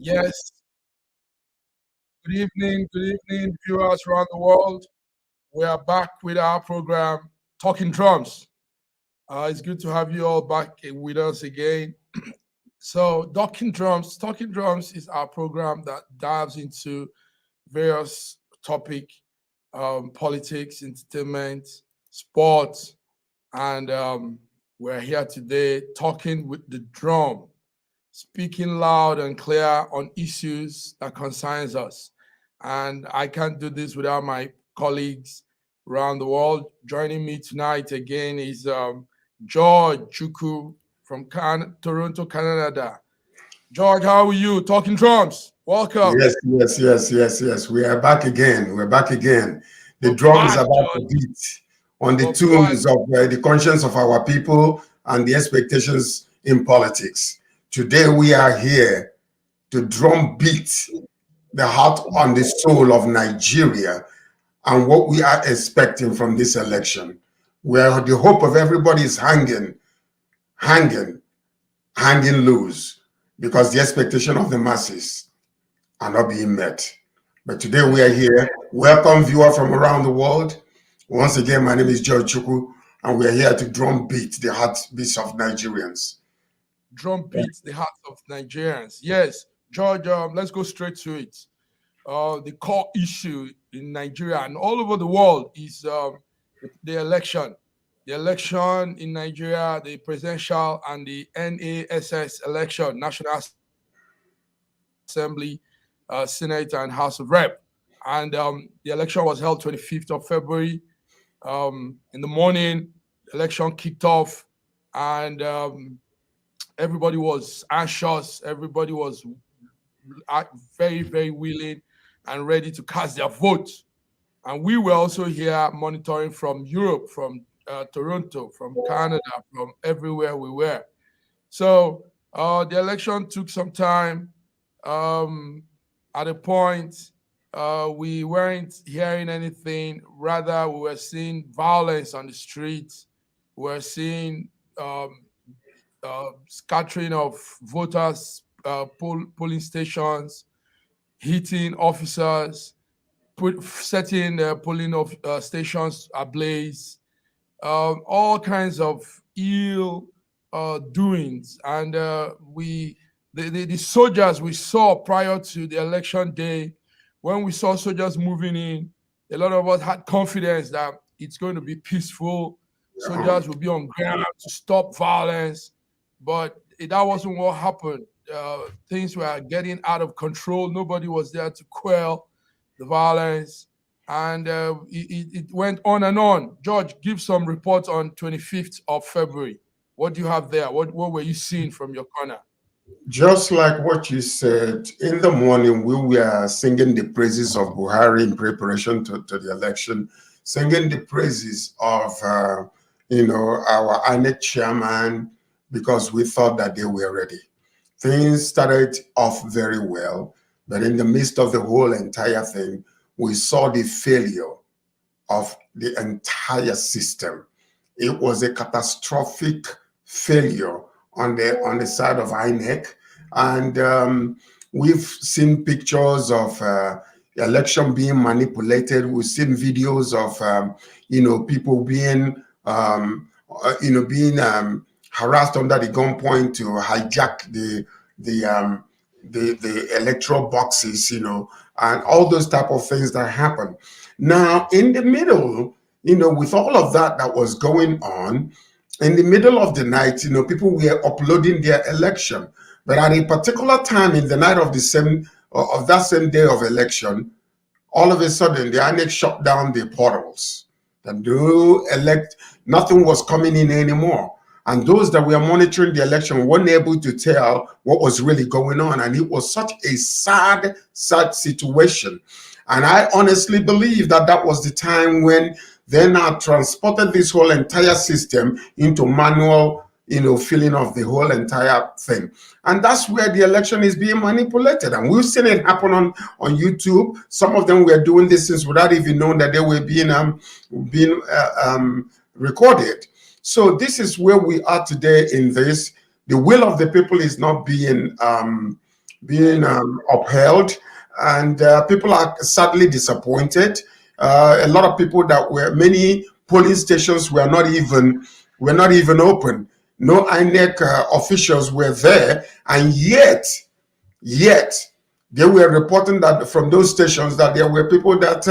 Yes, good evening, viewers around the world. We are back with our program, Talking Drums. It's good to have you all back with us again. So, Talking Drums is our program that dives into various topic, politics, entertainment, sports, and we're here today talking with the drum, speaking loud and clear on issues that concerns us. And I can't do this without my colleagues around the world. Joining me tonight again is George Chuku from Toronto, Canada. George, how are you? Talking drums. Welcome. Yes. We are back again. We're back again. The We're drum is back, about to George. beat on the We're back. tunes of the conscience of our people and the expectations in politics. Today we are here to drum beat the heart and the soul of Nigeria and what we are expecting from this election, where the hope of everybody is hanging loose, because the expectation of the masses are not being met. But today we are here. Welcome, viewer from around the world. Once again, my name is George Chuku, and we are here to drum beat the heartbeats of Nigerians. Drum beats the hearts of Nigerians. Yes, George, let's go straight to it. The core issue in Nigeria and all over the world is the election. The election in Nigeria, the presidential and the NASS election, National Assembly, Senate, and House of Rep. And the election was held 25th of February. In the morning, the election kicked off, and everybody was anxious. Everybody was very, very willing and ready to cast their vote. And we were also here monitoring from Europe, from Toronto, from Canada, from everywhere we were. So the election took some time. At a point, we weren't hearing anything. Rather, we were seeing violence on the streets. We were seeing scattering of voters, polling stations, hitting officers, setting polling of stations ablaze, all kinds of ill doings. And the soldiers we saw prior to the election day, when we saw soldiers moving in, a lot of us had confidence that it's going to be peaceful. Soldiers will be on ground to stop violence, but that wasn't what happened. Things were getting out of control. Nobody was there to quell the violence, and it went on and on. George, give some reports on 25th of February. What do you have there? What were you seeing from your corner? Just like what you said, in the morning we were singing the praises of Buhari in preparation to the election, singing the praises of our INEC chairman, because we thought that they were ready. Things started off very well, but in the midst of the whole entire thing, we saw the failure of the entire system. It was a catastrophic failure on the side of INEC, and we've seen pictures of election being manipulated. We've seen videos of people being being harassed under the gunpoint to hijack the the electoral boxes, you know, and all those type of things that happen. Now, in the middle, you know, with all of that that was going on, in the middle of the night, you know, people were uploading their election. But at a particular time in the night of the same of that same day of election, all of a sudden the INEC shut down the portals. And nothing was coming in anymore. And those that were monitoring the election weren't able to tell what was really going on. And it was such a sad, sad situation. And I honestly believe that that was the time when they now transported this whole entire system into manual, you know, filling of the whole entire thing. And that's where the election is being manipulated. And we've seen it happen on YouTube. Some of them were doing this things without even knowing that they were being recorded. So this is where we are today in this. The will of the people is not being upheld, and people are sadly disappointed. A lot of people many polling stations were not even open. No INEC officials were there, and yet they were reporting that from those stations that there were people that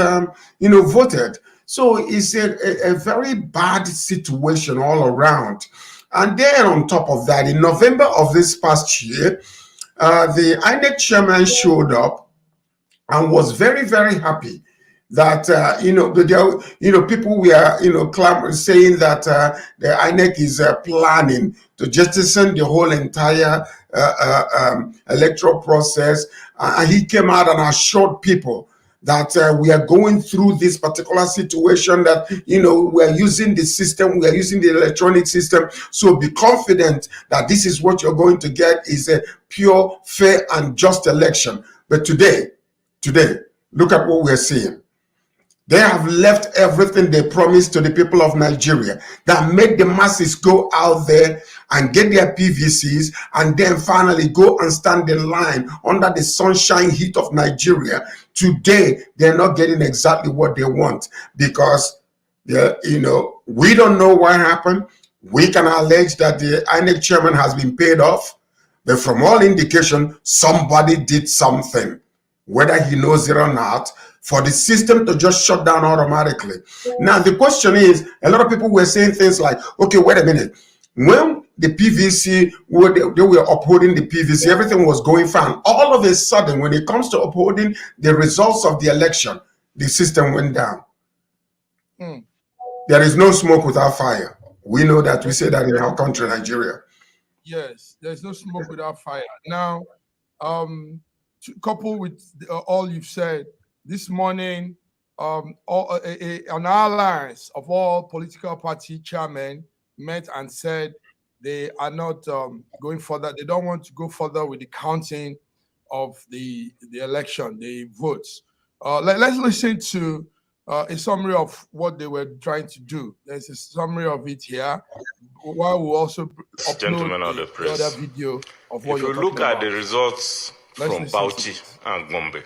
voted. So it's a very bad situation all around. And then on top of that, in November of this past year, the INEC chairman showed up and was very, very happy that people were saying that the INEC is planning to jettison the whole entire electoral process, and he came out and assured people that we are going through this particular situation, that we're using the system, we're using the electronic system, so be confident that this is what you're going to get, is a pure, fair and just election. But today, look at what we're seeing. They have left everything they promised to the people of Nigeria, that made the masses go out there and get their PVCs and then finally go and stand in line under the sunshine heat of Nigeria. Today, they're not getting exactly what they want, because we don't know what happened. We can allege that the INEC chairman has been paid off, but from all indication, somebody did something, whether he knows it or not, for the system to just shut down automatically. Now, the question is, a lot of people were saying things like, okay, wait a minute. When the PVC, they were upholding the PVC, everything was going fine. All of a sudden, when it comes to upholding the results of the election, the system went down. There is no smoke without fire. We know that. We say that in our country, Nigeria. Yes, there's no smoke without fire. Now, coupled with all you've said, this morning, an alliance of all political party chairmen met and said they are not going further. They don't want to go further with the counting of the election, the votes. Let's listen to a summary of what they were trying to do. There's a summary of it here, while we also upload the other video of what you're talking about. If you look at the results from Bauchi and Gombe,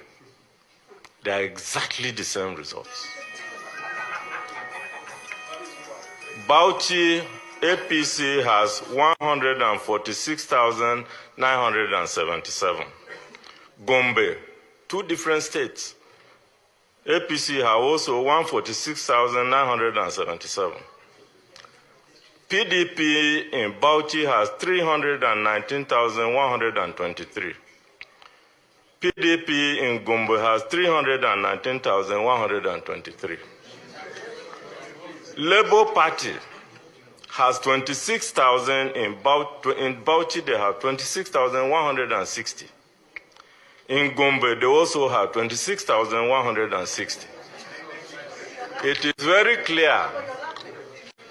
they are exactly the same results. Bauchi APC has 146,977. Gombe, two different states. APC have also 146,977. PDP in Bauchi has 319,123. PDP in Gombe has 319,123. Labour Party has 26,000 in Bauchi. They have 26,160. In Gombe, they also have 26,160. It is very clear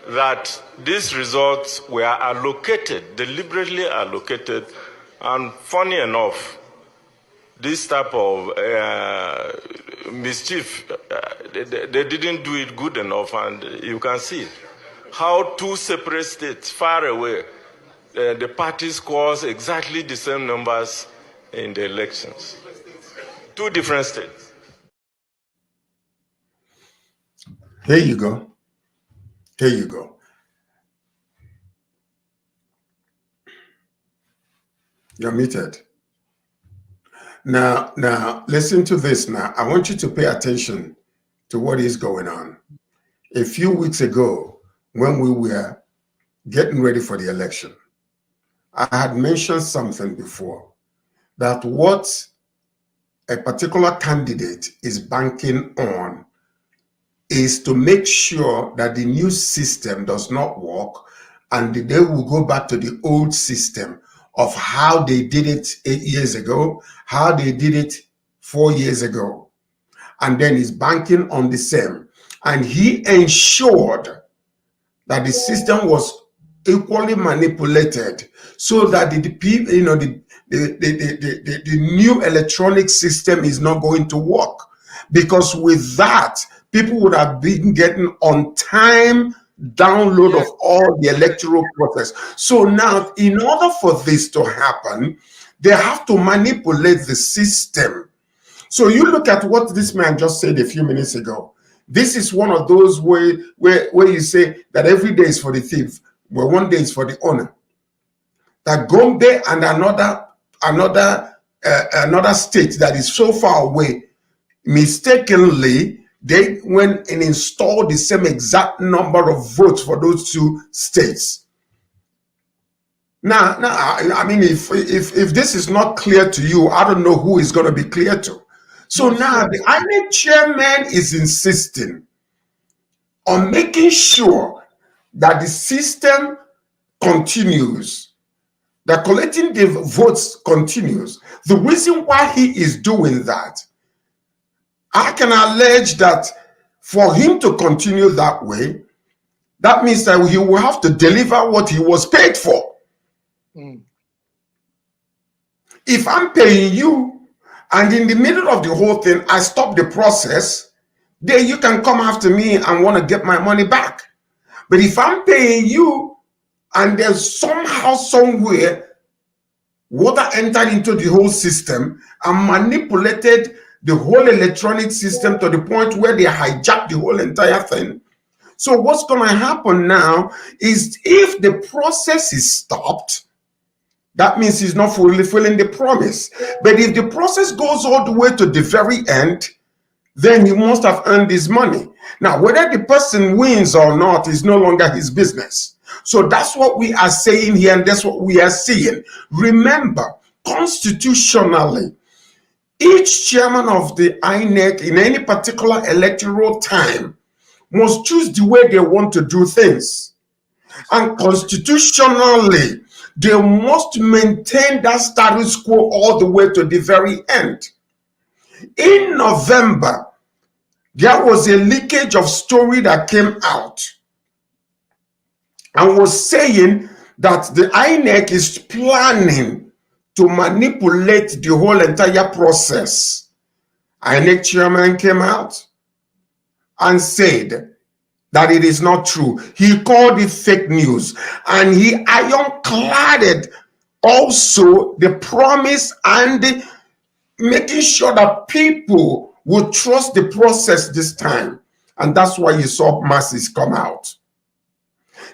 that these results were allocated, deliberately allocated, and funny enough, this type of mischief, they didn't do it good enough, and you can see how two separate states far away, the parties scores exactly the same numbers in the elections. Two different states. Here you go. Here you go. You're muted. Now, listen to this now. I want you to pay attention to what is going on. A few weeks ago, when we were getting ready for the election, I had mentioned something before, that what a particular candidate is banking on is to make sure that the new system does not work and they will go back to the old system of how they did it 8 years ago, how they did it 4 years ago. And then he's banking on the same. And he ensured that the system was equally manipulated so that the people, the new electronic system is not going to work. Because with that, people would have been getting on time download of all the electoral process. So now, in order for this to happen, they have to manipulate the system. So you look at what this man just said a few minutes ago. This is one of those where you say that every day is for the thief, but one day is for the owner. That Gombe and another state that is so far away, mistakenly, they went and installed the same exact number of votes for those two states. Now, I mean, if this is not clear to you, I don't know who is going to be clear to. So now the INEC chairman is insisting on making sure that the system continues, that collecting the votes continues. The reason why he is doing that, I can allege that for him to continue that way, that means that he will have to deliver what he was paid for. If I'm paying you, and in the middle of the whole thing, I stop the process, then you can come after me and want to get my money back. But if I'm paying you, and there's somehow, somewhere, water entered into the whole system and manipulated the whole electronic system to the point where they hijacked the whole entire thing. So what's going to happen now is if the process is stopped, that means he's not fulfilling the promise. But if the process goes all the way to the very end, then he must have earned his money. Now, whether the person wins or not is no longer his business. So that's what we are saying here, and that's what we are seeing. Remember, constitutionally, each chairman of the INEC in any particular electoral time must choose the way they want to do things. And constitutionally, they must maintain that status quo all the way to the very end. In November, there was a leakage of story that came out and was saying that the INEC is planning to manipulate the whole entire process. INEC chairman came out and said that it is not true. He called it fake news, and he ironcladed also the promise and making sure that people would trust the process this time. And that's why you saw masses come out.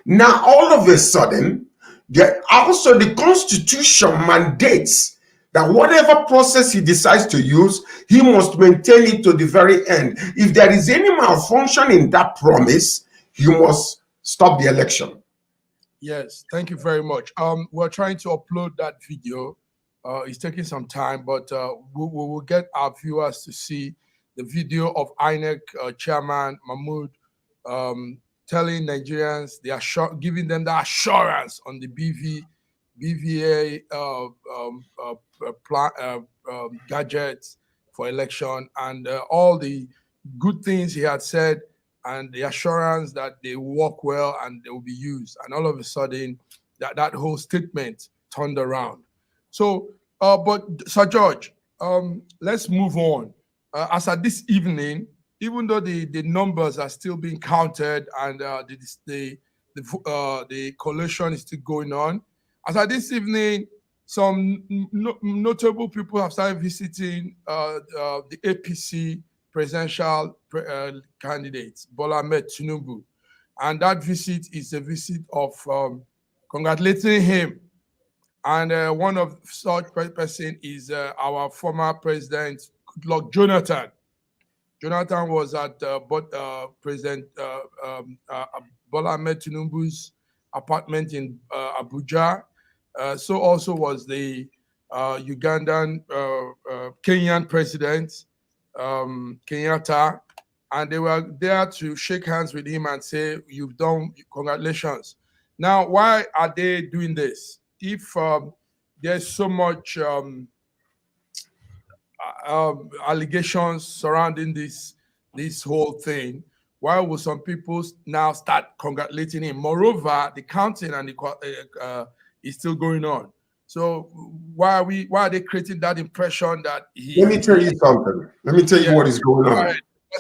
Now, all of a sudden, also the Constitution mandates that whatever process he decides to use, he must maintain it to the very end. If there is any malfunction in that promise, he must stop the election. Yes, thank you very much. We're trying to upload that video. It's taking some time, but we will get our viewers to see the video of INEC Chairman Mahmoud telling Nigerians, giving them the assurance on the BVA gadgets for election, and all the good things he had said, and the assurance that they work well and they will be used. And all of a sudden, that whole statement turned around. So, but Sir George, let's move on. As at this evening, even though the numbers are still being counted and the collation is still going on, as at this evening, some notable people have started visiting the APC presidential candidate, Bola Ahmed Tinubu. And that visit is a visit of congratulating him And one of such person is our former president, Goodluck Jonathan. Jonathan was at President Bola Ahmed Tinubu's apartment in Abuja. So also was the Ugandan, Kenyan president, Kenyatta, and they were there to shake hands with him and say, "You've done, congratulations." Now, why are they doing this? If there's so much allegations surrounding this whole thing, why will some people now start congratulating him? Moreover, the counting and the is still going on. So why are they creating that impression that he? Let me tell you something. Let me tell you what is going on.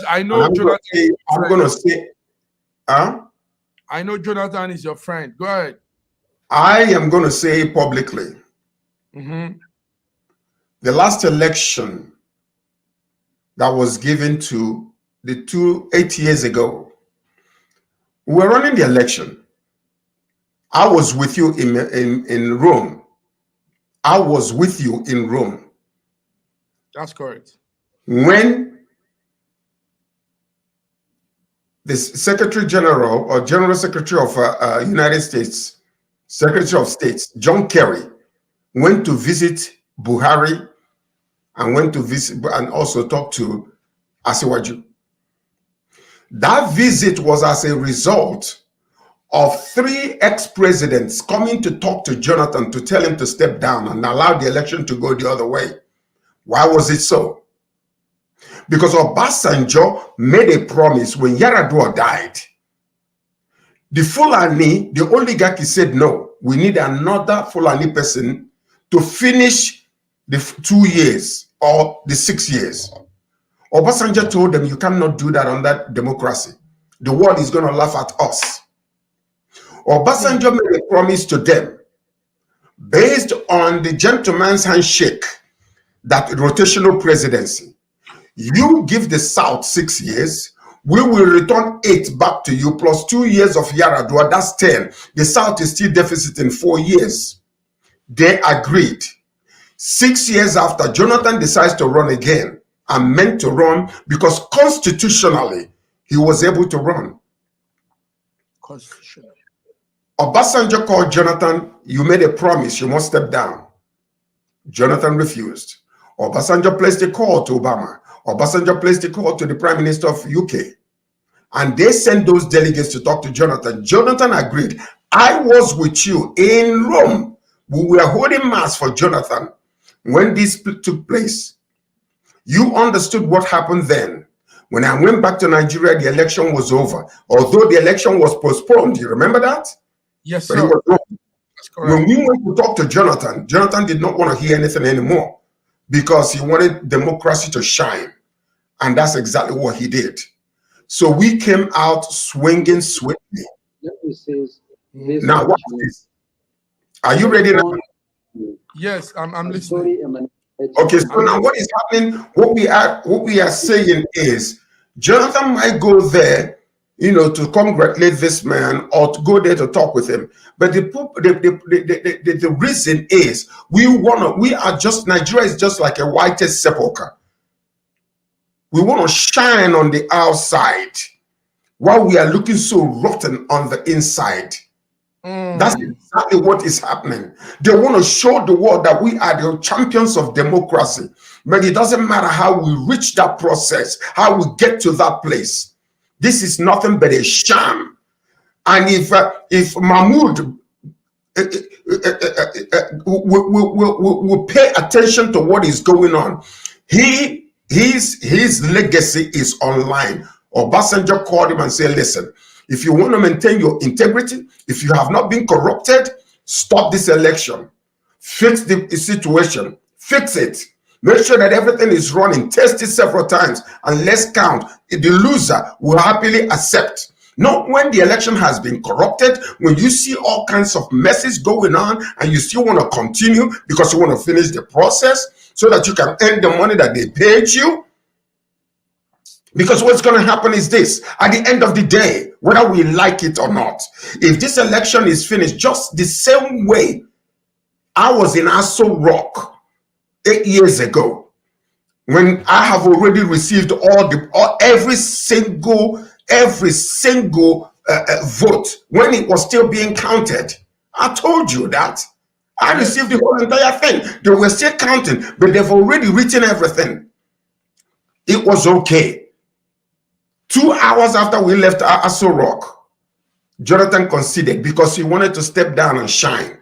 I know I'm going to say, I know Jonathan is your friend. Go ahead. I am going to say publicly. Mm-hmm. The last election that was given to the 8 years ago, we were running the election. I was with you in Rome. I was with you in Rome. That's correct. When the Secretary General or General Secretary of United States, Secretary of State, John Kerry, went to visit Buhari and went to visit and also talk to Asiwaju. That visit was as a result of 3 ex-presidents coming to talk to Jonathan to tell him to step down and allow the election to go the other way. Why was it so? Because Obasanjo made a promise when Yaradua died. The Fulani, the oligarchy said, no, we need another Fulani person to finish the 2 years or the 6 years. Obasanjo told them, you cannot do that under democracy. The world is going to laugh at us. Obasanjo made a promise to them based on the gentleman's handshake, that rotational presidency. You give the South 6 years, we will return 8 back to you plus 2 years of Yaradua, that's 10. The South is still deficit in 4 years. They agreed. 6 years after, Jonathan decides to run again and meant to run because constitutionally he was able to run. Constitutionally. Obasanjo called Jonathan, you made a promise, you must step down. Jonathan refused. Obasanjo placed a call to Obama. Obasanjo placed a call to the Prime Minister of UK. And they sent those delegates to talk to Jonathan. Jonathan agreed. I was with you in Rome. We were holding mass for Jonathan when this took place. You understood what happened then. When I went back to Nigeria, the election was over. Although the election was postponed, you remember that? Yes, but sir. That's correct. When we went to talk to Jonathan, Jonathan did not want to hear anything anymore because he wanted democracy to shine. And that's exactly what he did. So we came out swinging swiftly. Now, watch this. Are you ready now? Yes, I'm listening. Okay, so now what is happening? What we are saying is Jonathan might go there, to congratulate this man or to go there to talk with him. But the reason is Nigeria is just like a whitest sepulcher. We want to shine on the outside while we are looking so rotten on the inside. That's exactly what is happening. They want to show the world that we are the champions of democracy. But it doesn't matter how we reach that process, how we get to that place. This is nothing but a sham. And if Mahmoud will pay attention to what is going on, his legacy is online. Obasanjo called him and said, listen, if you want to maintain your integrity, if you have not been corrupted, stop this election. Fix the situation. Fix it. Make sure that everything is running. Test it several times and let's count. The loser will happily accept. Not when the election has been corrupted, when you see all kinds of messes going on and you still want to continue because you want to finish the process so that you can earn the money that they paid you. Because what's going to happen is this, at the end of the day, whether we like it or not, if this election is finished just the same way I was in Aso Rock 8 years ago when I have already received every single vote when it was still being counted. I told you that. I received the whole entire thing. They were still counting, but they've already written everything. It was okay. 2 hours after we left Aso Rock, Jonathan conceded because he wanted to step down and shine.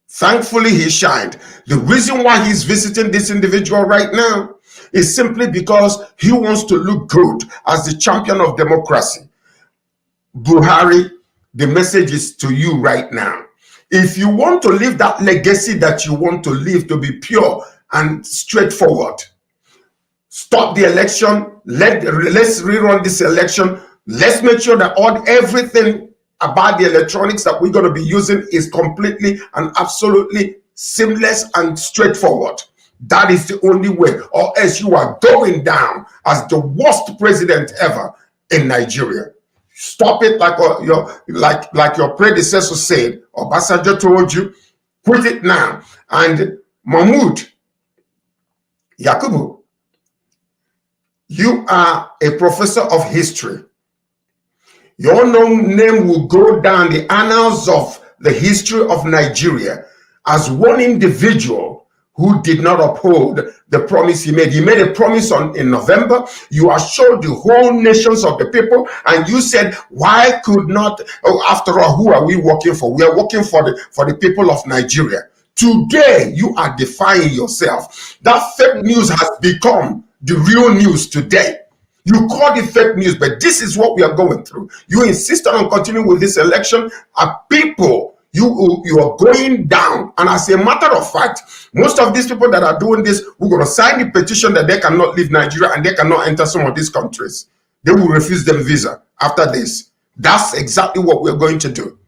Thankfully, he shined. The reason why he's visiting this individual right now is simply because he wants to look good as the champion of democracy. Buhari, the message is to you right now. If you want to leave that legacy that you want to leave to be pure and straightforward, stop the election. Let's rerun this election. Let's make sure that everything about the electronics that we're going to be using is completely and absolutely seamless and straightforward. That is the only way, or else you are going down as the worst president ever in Nigeria. Stop it like your predecessor said, Obasanjo told you, quit it now. And Mahmoud Yakubu, you are a professor of history. Your name will go down the annals of the history of Nigeria as one individual who did not uphold the promise he made. He made a promise in November. You assured the whole nations of the people, and you said, why could not, after all, who are we working for? We are working for the people of Nigeria. Today, you are defying yourself. That fake news has become the real news today. You call it fake news, but this is what we are going through. You insist on continuing with this election. People, you are going down. And as a matter of fact, most of these people that are doing this, we're going to sign the petition that they cannot leave Nigeria and they cannot enter some of these countries. They will refuse them visa after this. That's exactly what we're going to do.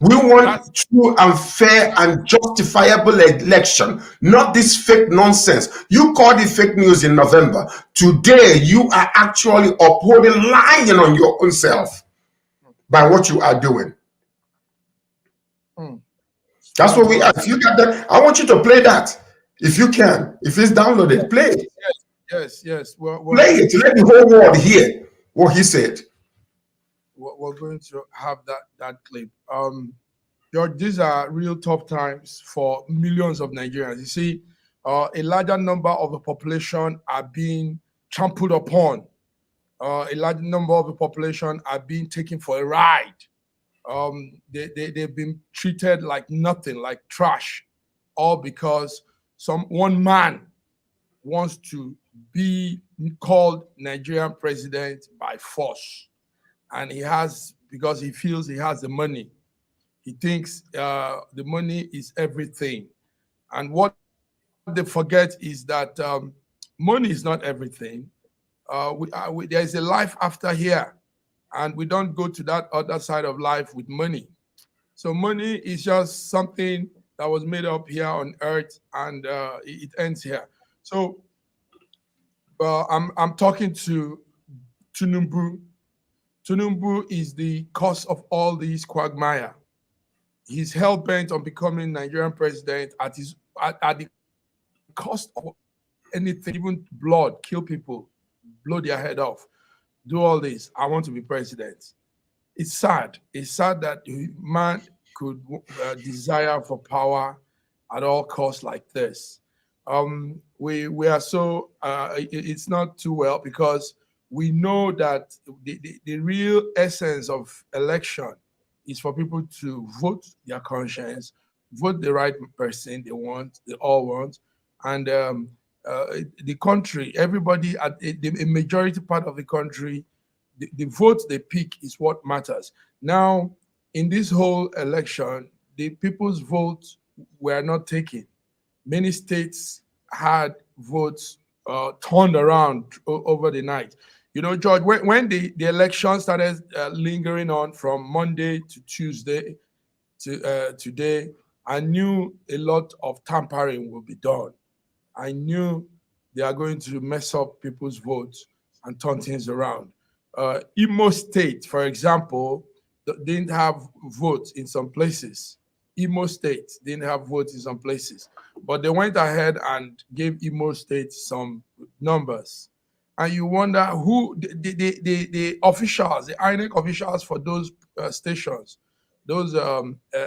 We want true and fair and justifiable election, not this fake nonsense. You called it fake news in November. Today, you are actually upholding, lying on your own self by what you are doing. That's what we are. If you got that, I want you to play that. If you can. If it's downloaded, play it. Yes. Play it. Let the whole world hear what he said. We're going to have that clip. George, these are real tough times for millions of Nigerians. You see, a larger number of the population are being trampled upon. A large number of the population are being taken for a ride. They've been treated like nothing, like trash, all because one man wants to be called Nigerian president by force. And because he feels he has the money. He thinks the money is everything. And what they forget is that money is not everything. There's a life after here, and we don't go to that other side of life with money. So money is just something that was made up here on earth, and it ends here. So I'm talking to Tinubu. Tinubu is the cause of all these quagmire. He's hell bent on becoming Nigerian president at the cost of anything, even blood, kill people, blow their head off, do all this. I want to be president. It's sad. It's sad that man could desire for power at all costs like this. We are so it's not too well because we know that the real essence of election is for people to vote their conscience, vote the right person they all want, and the country, everybody a majority part of the country, the vote they pick is what matters. Now, in this whole election, the people's votes were not taken. Many states had votes turned around over the night. You know, George, when the election started lingering on from Monday to Tuesday to today, I knew a lot of tampering will be done. I knew they are going to mess up people's votes and turn things around. Imo State, for example, didn't have votes in some places. Imo State didn't have votes in some places, but they went ahead and gave Imo State some numbers. And you wonder who the officials, the INEC officials for those stations, those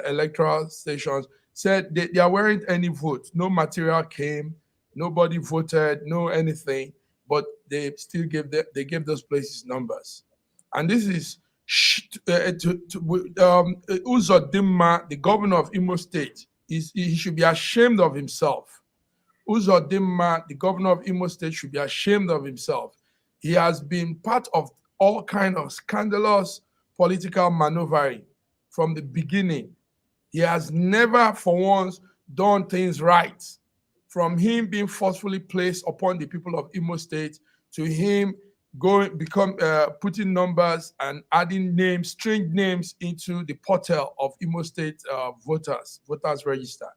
electoral stations, said there weren't any votes. No material came, nobody voted, no anything, but they still they gave those places numbers. And this is Uzodimma, the governor of Imo State, he should be ashamed of himself. Uzodimma, the governor of Imo State, should be ashamed of himself. He has been part of all kinds of scandalous political maneuvering from the beginning. He has never for once done things right. From him being forcefully placed upon the people of Imo State to him putting numbers and adding names, strange names into the portal of Imo State voters register.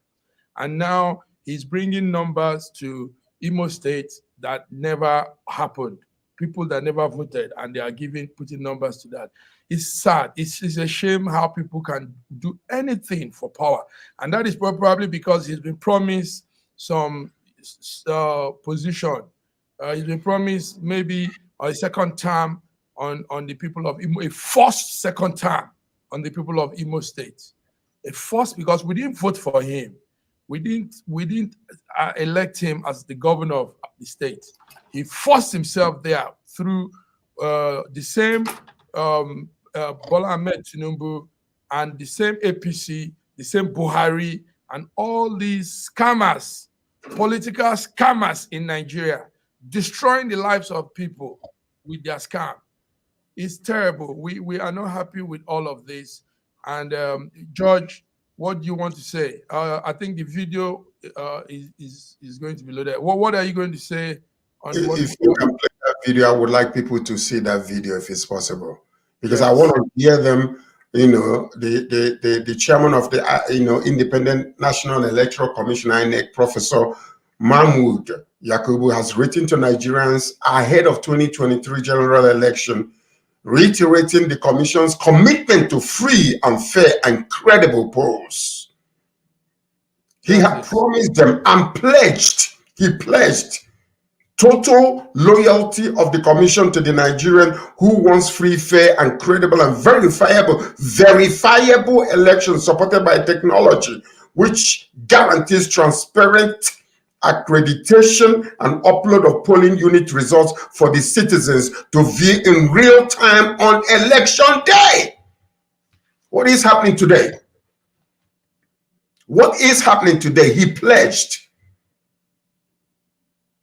And now he's bringing numbers to Imo State that never happened. People that never voted, and they are putting numbers to that. It's sad. It's a shame how people can do anything for power. And that is probably because he's been promised some position. He's been promised maybe a second term on the people of Imo, a forced second term on the people of Imo State. A forced, because we didn't vote for him. We didn't elect him as the governor of the state. He forced himself there through the same Bola Ahmed Tinubu and the same APC, the same Buhari, and all these scammers, political scammers in Nigeria, destroying the lives of people with their scam. It's terrible. We are not happy with all of this. And George, what do you want to say? I think the video is going to be loaded. What are you going to say? If you can play that video, I would like people to see that video if it's possible, because yes. I want to hear them. You know, the chairman of the Independent National Electoral Commission, INEC, Professor Mahmood Yakubu, has written to Nigerians ahead of 2023 general election, reiterating the Commission's commitment to free and fair and credible polls. He had promised them and he pledged total loyalty of the Commission to the Nigerian who wants free, fair, and credible and verifiable elections supported by technology, which guarantees transparent accreditation and upload of polling unit results for the citizens to view in real time on election day. What is happening today? What is happening today? He pledged.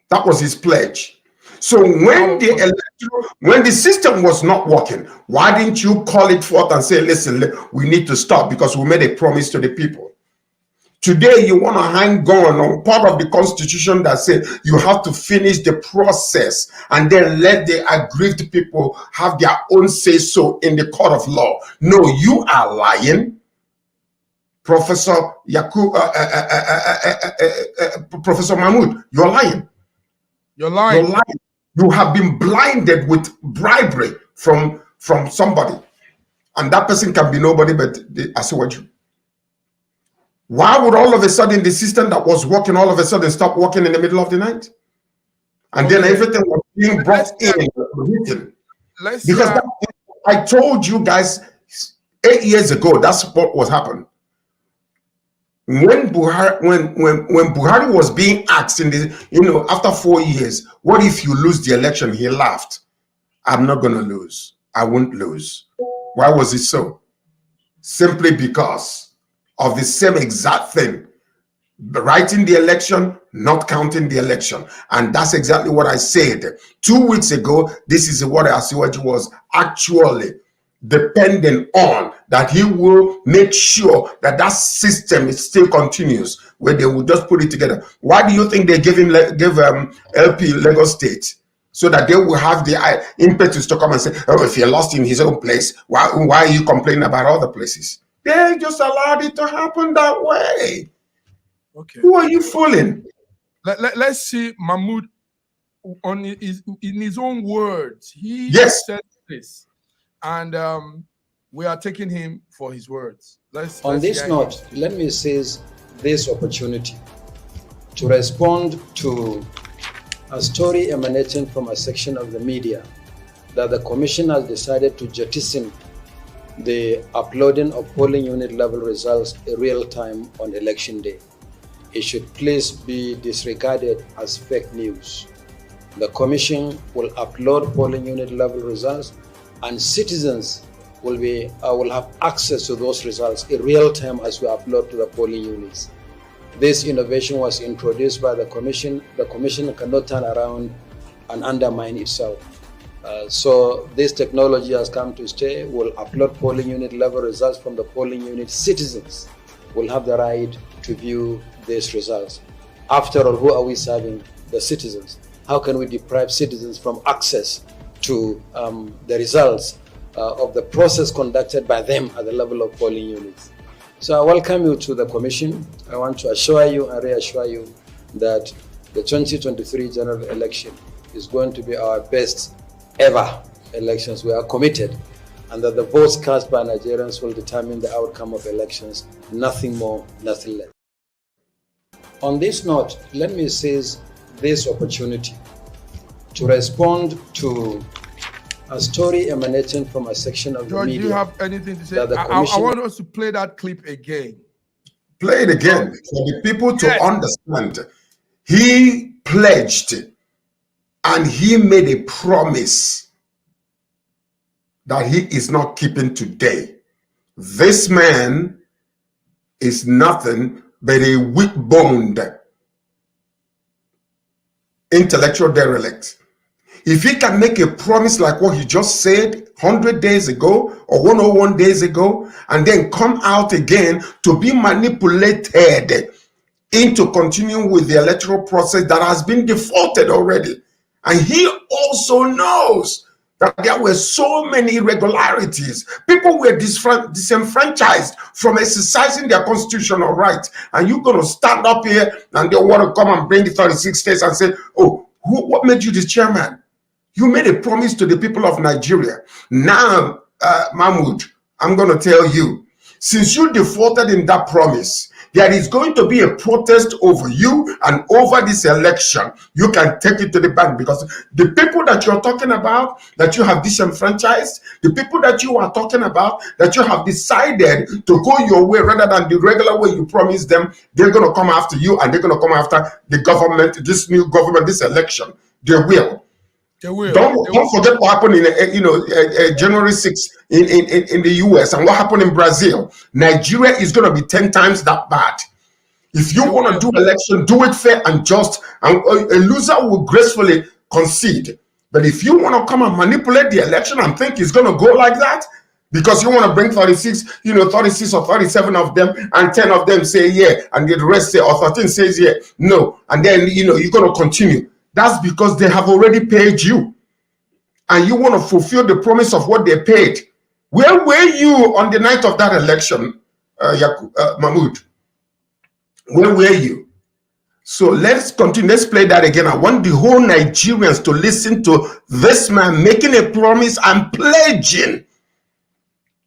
That was his pledge. So when the system was not working, why didn't you call it forth and say, listen, we need to stop because we made a promise to the people? Today, you want to hang on part of the Constitution that said you have to finish the process and then let the aggrieved people have their own say-so in the court of law. No, you are lying. Professor Professor Mahmood, you're lying. You're lying. You're lying. You have been blinded with bribery from somebody. And that person can be nobody but Asiwaju. Why would all of a sudden the system that was working all of a sudden stop working in the middle of the night? And then everything was being brought in. Because I told you guys 8 years ago, that's what was happening. When Buhari was being asked in the, after 4 years, what if you lose the election? He laughed. I'm not going to lose. I won't lose. Why was it so? Simply because of the same exact thing. Writing the election, not counting the election. And that's exactly what I said. 2 weeks ago, this is what Asiwaju was actually depending on, that he will make sure that that system still continues, where they will just put it together. Why do you think they give LP Lagos State? So that they will have the impetus to come and say, oh, if you're lost in his own place, why are you complaining about other places? They just allowed it to happen that way. Okay. Who are you fooling? Let's see Mahmood in his own words. He yes. said this. And we are taking him for his words. On this note, let me seize this opportunity to respond to a story emanating from a section of the media that the Commission has decided to jettison the uploading of polling unit level results in real time on election day. It should please be disregarded as fake news. The Commission will upload polling unit level results, and citizens will have access to those results in real time as we upload to the polling units. This innovation was introduced by the Commission. The Commission cannot turn around and undermine itself. So this technology has come to stay. We'll upload polling unit level results from the polling unit. Citizens will have the right to view these results. After all, who are we serving? The citizens. How can we deprive citizens from access to the results of the process conducted by them at the level of polling units? So I welcome you to the Commission. I want to assure you and reassure you that the 2023 general election is going to be our best ever elections. We are committed, and that the votes cast by Nigerians will determine the outcome of elections, nothing more, nothing less. On this note, let me seize this opportunity to respond to a story emanating from a section of the media. Do you have anything to say? I want us to play that clip again. Play it again for the people to understand. He pledged and he made a promise that he is not keeping today. This man is nothing but a weak-boned intellectual derelict. If he can make a promise like what he just said 100 days ago or 101 days ago, and then come out again to be manipulated into continuing with the electoral process that has been defaulted already. And he also knows that there were so many irregularities. People were disenfranchised from exercising their constitutional rights. And you're going to stand up here and they want to come and bring the 36 states and say, oh, what made you the chairman? You made a promise to the people of Nigeria. Now, Mahmoud, I'm going to tell you, since you defaulted in that promise, there is going to be a protest over you and over this election. You can take it to the bank, because the people that you're talking about, that you have disenfranchised, the people that you are talking about, that you have decided to go your way rather than the regular way you promised them, they're going to come after you, and they're going to come after the government, this new government, this election. They will. Don't forget what happened in January 6th in the US, and what happened in Brazil. Nigeria is going to be 10 times that bad. If you want to do election, do it fair and just, and a loser will gracefully concede. But if you want to come and manipulate the election and think it's going to go like that, because you want to bring 36 or 37 of them, and 10 of them say yeah, and the rest say, or 13 says yeah, no, and then you're going to continue. That's because they have already paid you, and you want to fulfill the promise of what they paid. Where were you on the night of that election, Mahmoud? Where were you? So let's continue. Let's play that again. I want the whole Nigerians to listen to this man making a promise and pledging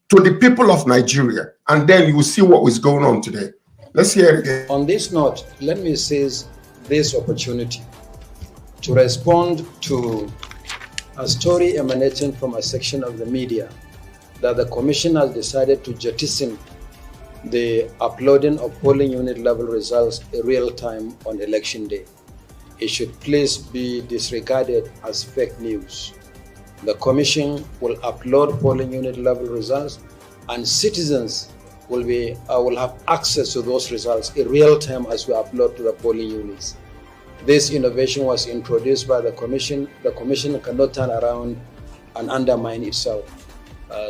to the people of Nigeria, and then you will see what is going on today. Let's hear it again. On this note, let me seize this opportunity to respond to a story emanating from a section of the media that the Commission has decided to jettison the uploading of polling unit level results in real time on election day. It should please be disregarded as fake news. The Commission will upload polling unit level results, and citizens will have access to those results in real time as we upload to the polling units. This innovation was introduced by the Commission. The Commission cannot turn around and undermine itself.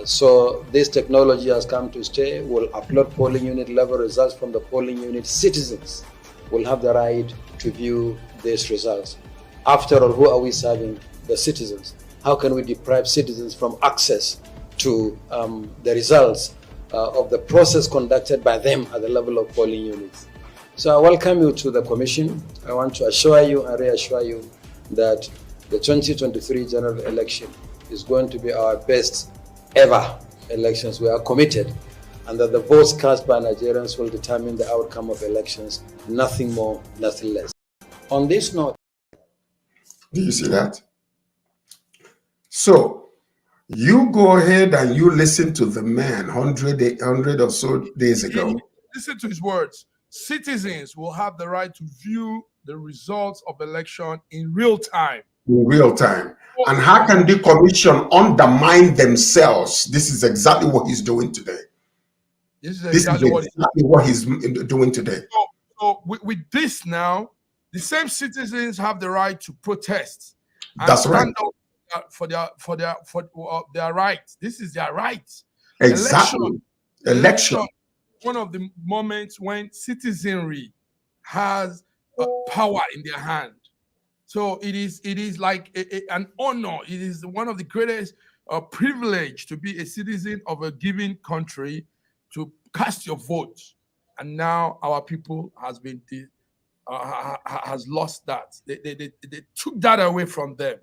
So this technology has come to stay. We'll upload polling unit level results from the polling unit. Citizens will have the right to view these results. After all, who are we serving? The citizens. How can we deprive citizens from access to the results of the process conducted by them at the level of polling units? So I welcome you to the Commission. I want to assure you and reassure you that the 2023 general election is going to be our best ever elections. We are committed, and that the votes cast by Nigerians will determine the outcome of elections, nothing more, nothing less. On this note, do you see that? So you go ahead and you listen to the man 100 or so days ago. Listen to his words. Citizens will have the right to view the results of election in real time. In real time. And how can the commission undermine themselves? This is exactly what he's doing today. This is exactly what he's doing today. So with this now, the same citizens have the right to protest and That's stand right. up for their rights. This is their right. Exactly. Election. One of the moments when citizenry has power in their hand. So it is like an honor. It is one of the greatest privilege to be a citizen of a given country, to cast your vote. And now our people has lost that. They took that away from them.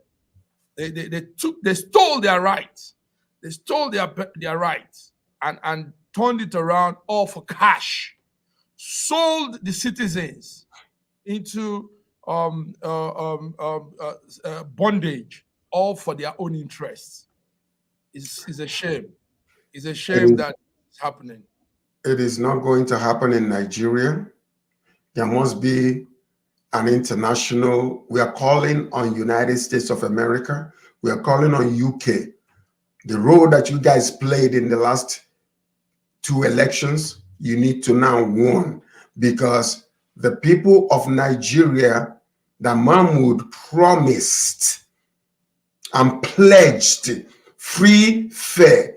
They stole their rights. They stole their rights and turned it around all for cash. Sold the citizens into bondage, all for their own interests. It's a shame. It's a shame that it's happening. It is not going to happen in Nigeria. There must be an international. We are calling on United States of America. We are calling on UK. The role that you guys played in the last 2 elections, you need to now win, because the people of Nigeria that Mahmoud promised and pledged free, fair,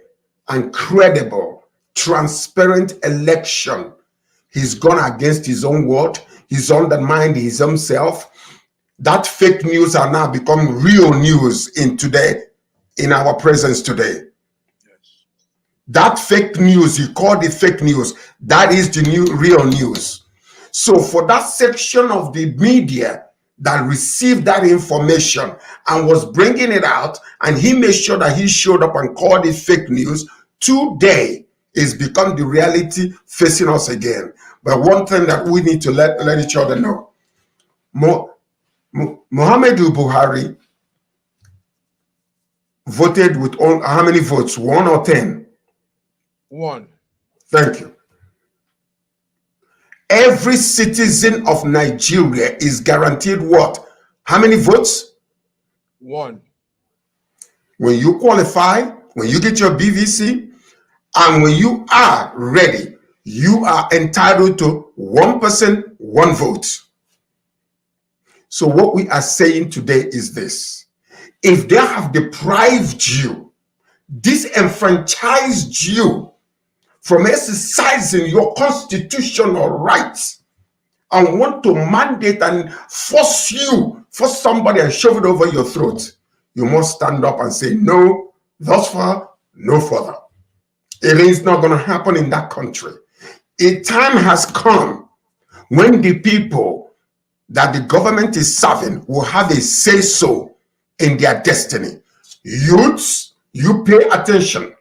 and credible, transparent election, he's gone against his own word. He's undermined his own self. That fake news are now become real news in our presence today. That fake news, he called it fake news. That is the real news. So for that section of the media that received that information and was bringing it out, and he made sure that he showed up and called it fake news, today is become the reality facing us again. But one thing that we need to let each other know, Muhammadu Buhari voted with how many votes? 1 or 10? 1. Thank you. Every citizen of Nigeria is guaranteed what? How many votes? 1. When you qualify, when you get your BVC, and when you are ready, you are entitled to 1 person, 1 vote. So what we are saying today is this: if they have deprived you, disenfranchised you from exercising your constitutional rights, and want to mandate and force somebody and shove it over your throat, you must stand up and say, no, thus far, no further. It is not going to happen in that country. A time has come when the people that the government is serving will have a say-so in their destiny. Youths, you pay attention.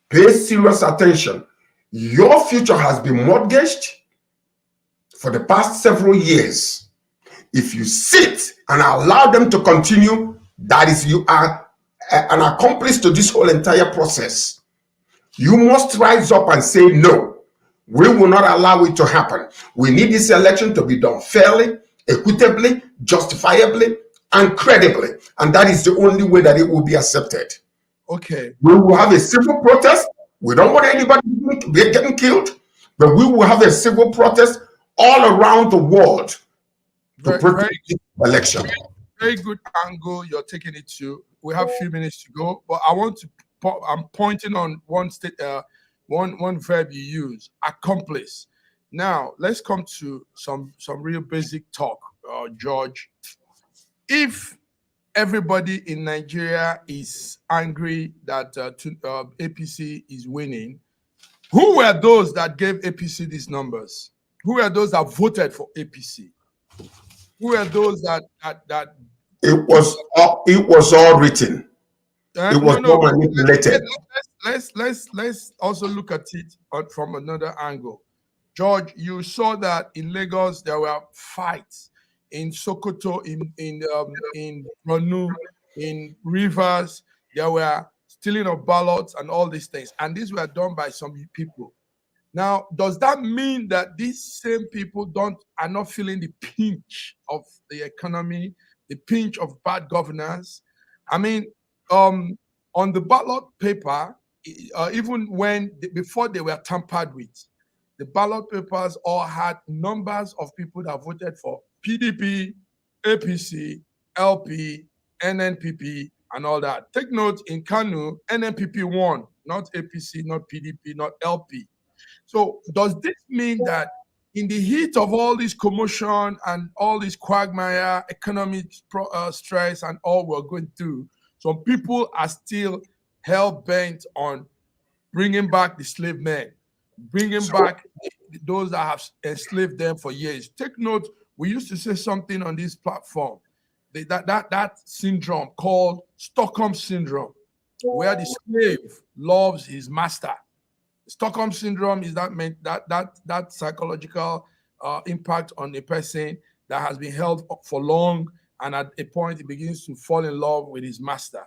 Pay serious attention. Your future has been mortgaged for the past several years. If you sit and allow them to continue, that is, you are an accomplice to this whole entire process. You must rise up and say, no, we will not allow it to happen. We need this election to be done fairly, equitably, justifiably, and credibly. And that is the only way that it will be accepted. Okay. We will have a civil protest. We don't want anybody getting killed, but we will have a civil protest all around the world to protect this election. Very good angle you're taking it to. We have a few minutes to go, but I'm pointing on one verb you use: accomplice. Now let's come to some real basic talk, George. If everybody in Nigeria is angry that APC is winning, who were those that gave APC these numbers? Who were those that voted for APC? Who were those that It was all written. It was not manipulated. let's also look at it from another angle. George, you saw that in Lagos there were fights, in Sokoto, in Borno, in Rivers. There were stealing of ballots and all these things, and these were done by some people. Now, does that mean that these same people are not feeling the pinch of the economy, the pinch of bad governance? I mean, on the ballot paper, even before they were tampered with, the ballot papers all had numbers of people that voted for PDP, APC, LP, NNPP, and all that. Take note, in Kanu, NNPP won, not APC, not PDP, not LP. So does this mean that in the heat of all this commotion and all this quagmire, economic stress and all we're going through, some people are still hell-bent on bringing back the slave men, bringing back those that have enslaved them for years? Take note, we used to say something on this platform, that syndrome called Stockholm syndrome, where the slave loves his master. Stockholm syndrome is that psychological impact on a person that has been held for long, and at a point he begins to fall in love with his master.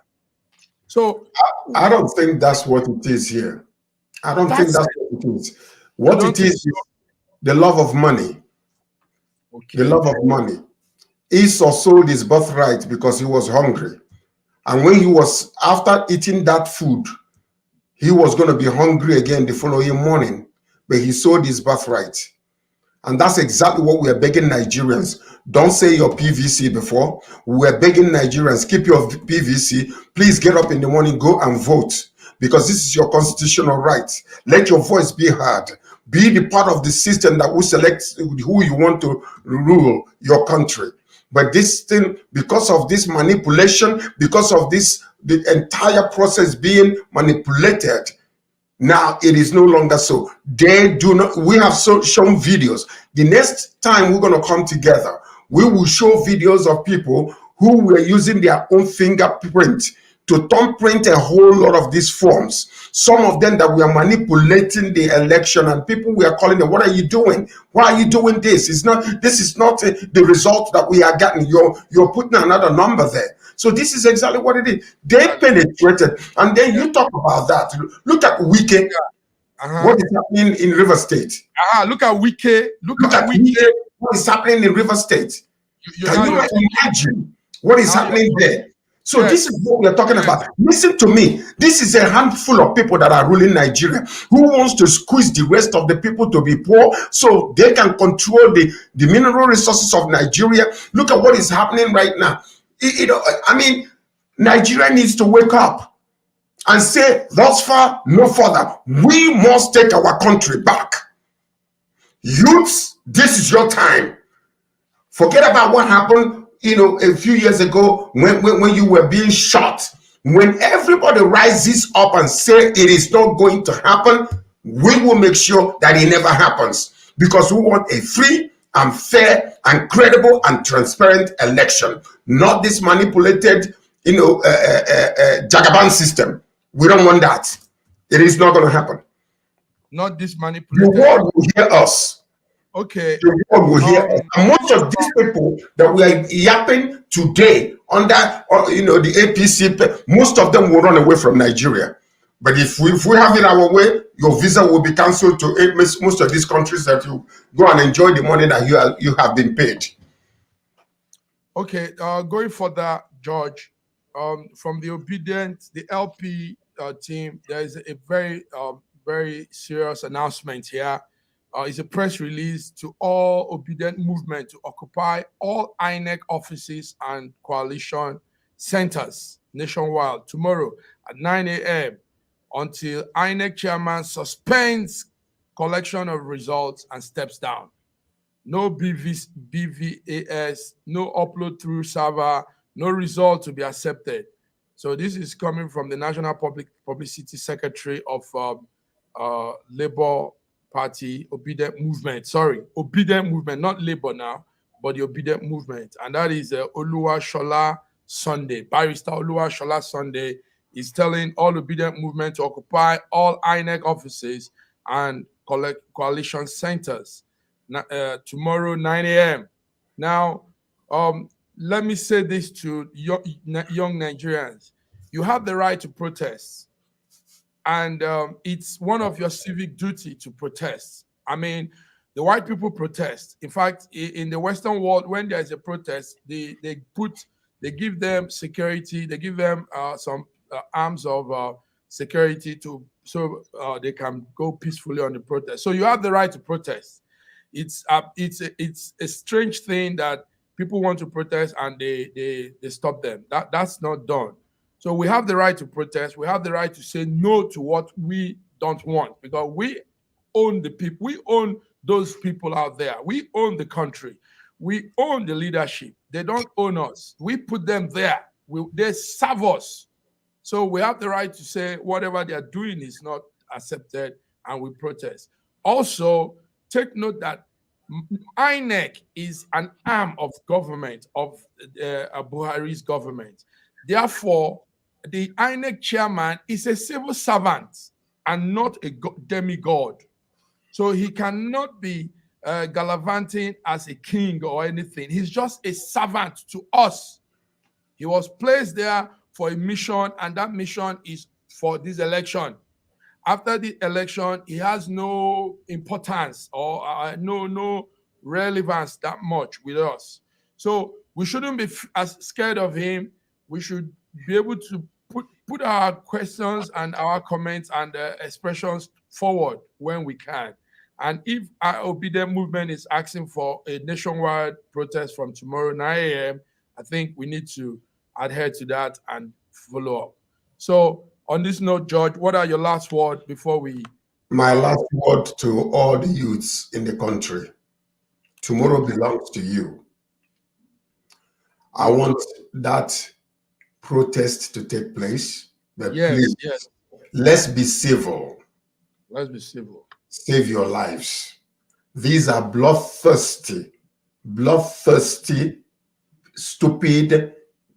So I don't think that's what it is here. I don't think that's what it is. What it is the love of money. Okay. The love of money. Esau sold his birthright because he was hungry. And when he was, after eating that food, he was going to be hungry again the following morning, but he sold his birthright. And that's exactly what we are begging Nigerians. Don't say your PVC before. We're begging Nigerians, keep your PVC. Please get up in the morning, go and vote, because this is your constitutional right. Let your voice be heard. Be the part of the system that will select who you want to rule your country. But this thing, because of this manipulation, because of this, the entire process being manipulated, now it is no longer so. They do not, we have shown videos. The next time we're going to come together, we will show videos of people who were using their own fingerprint to thumbprint a whole lot of these forms. Some of them that we are manipulating the election, and people we are calling them, what are you doing? Why are you doing this? This is not the result that we are getting. You're putting another number there. So this is exactly what it is. They penetrated, and then you talk about that. Look at Wike. What is happening in River State? Look at Wike. Look at Wike. What is happening in River State? Can you imagine what is happening there? So this is what we are talking about. Listen to me. This is a handful of people that are ruling Nigeria, who wants to squeeze the rest of the people to be poor so they can control the mineral resources of Nigeria. Look at what is happening right now. I mean, Nigeria needs to wake up and say, thus far, no further. We must take our country back. Youths, this is your time. Forget about what happened, a few years ago when you were being shot. When everybody rises up and say it is not going to happen, we will make sure that it never happens, because we want a free and fair and credible and transparent election, not this manipulated, Jagaban system. We don't want that. It is not going to happen. Not this manipulated. The world will hear us. Okay. The world will hear us. And most of these people that we are yapping today under, the APC, most of them will run away from Nigeria. But if we have it our way, your visa will be cancelled to most of these countries that you go and enjoy the money that you have been paid. Okay, going for that, George, from the LP team, there is a very, very serious announcement here. It's a press release to all obedient movement to occupy all INEC offices and coalition centers nationwide tomorrow at 9 a.m. until INEC chairman suspends collection of results and steps down. No BVAS, no upload through server, no result to be accepted. So this is coming from the National Publicity Secretary of Labour Party, Obedient Movement. Obedient Movement, not Labour now, but the Obedient Movement. And that is Oluwashola Sunday. Barrister Oluwashola Sunday is telling all obedient movement to occupy all INEC offices and coalition centers tomorrow 9 a.m. Now, let me say this to young Nigerians. You have the right to protest, and it's one of your civic duty to protest. I mean, the white people protest. In fact, in the Western world, when there is a protest, they give them security, they give them some arms of security so they can go peacefully on the protest. So you have the right to protest. It's a strange thing that people want to protest and they stop them. That's not done. So we have the right to protest. We have the right to say no to what we don't want, because we own the people. We own those people out there. We own the country. We own the leadership. They don't own us. We put them there. They serve us. So we have the right to say whatever they are doing is not accepted, and we protest. Also, take note that INEC is an arm of government, of Buhari's government. Therefore, the INEC chairman is a civil servant and not a demigod. So he cannot be gallivanting as a king or anything. He's just a servant to us. He was placed there for a mission, and that mission is for this election. After the election, he has no importance or no relevance that much with us. So we shouldn't be as scared of him. We should be able to put our questions and our comments and expressions forward when we can. And if our obedient movement is asking for a nationwide protest from tomorrow 9 a.m., I think we need to adhere to that and follow up. So on this note, George, what are your last words before we... My last word to all the youths in the country. Tomorrow belongs to you. I want that protest to take place. But please, let's be civil. Let's be civil. Save your lives. These are bloodthirsty, stupid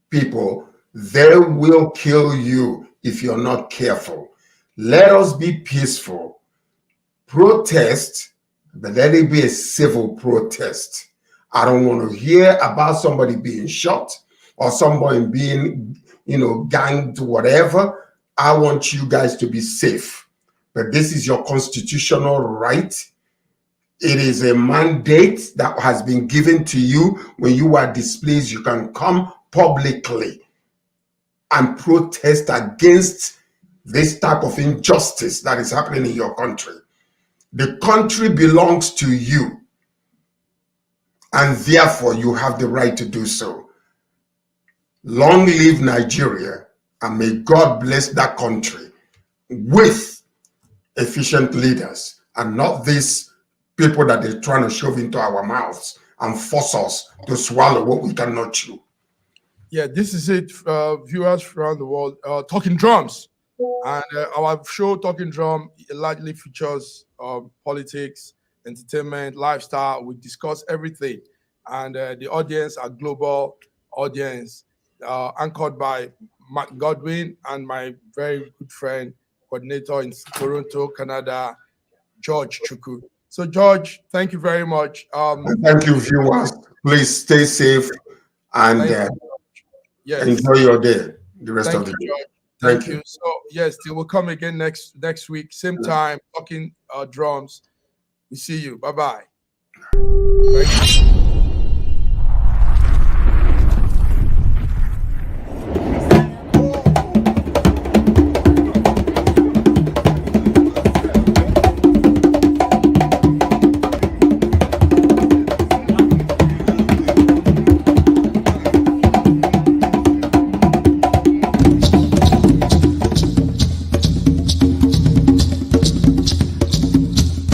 people. They will kill you if you're not careful. Let us be peaceful. Protest, but let it be a civil protest. I don't want to hear about somebody being shot or somebody being, ganged, whatever. I want you guys to be safe. But this is your constitutional right. It is a mandate that has been given to you. When you are displeased, you can come publicly and protest against this type of injustice that is happening in your country. The country belongs to you, and therefore you have the right to do so. Long live Nigeria, and may God bless that country with efficient leaders, and not these people that they're trying to shove into our mouths and force us to swallow what we cannot chew. Yeah, this is it, viewers around the world. Talking Drums, and our show Talking Drum largely features politics, entertainment, lifestyle. We discuss everything, and the audience are global audience, anchored by Matt Godwin and my very good friend, coordinator in Toronto, Canada, George Chukwu. So, George, thank you very much. Thank you, viewers. Please stay safe and enjoy your day, the rest of the day. George. Thank you. So, yes, they will come again next week, same time, Talking Drums. We see you. Bye-bye.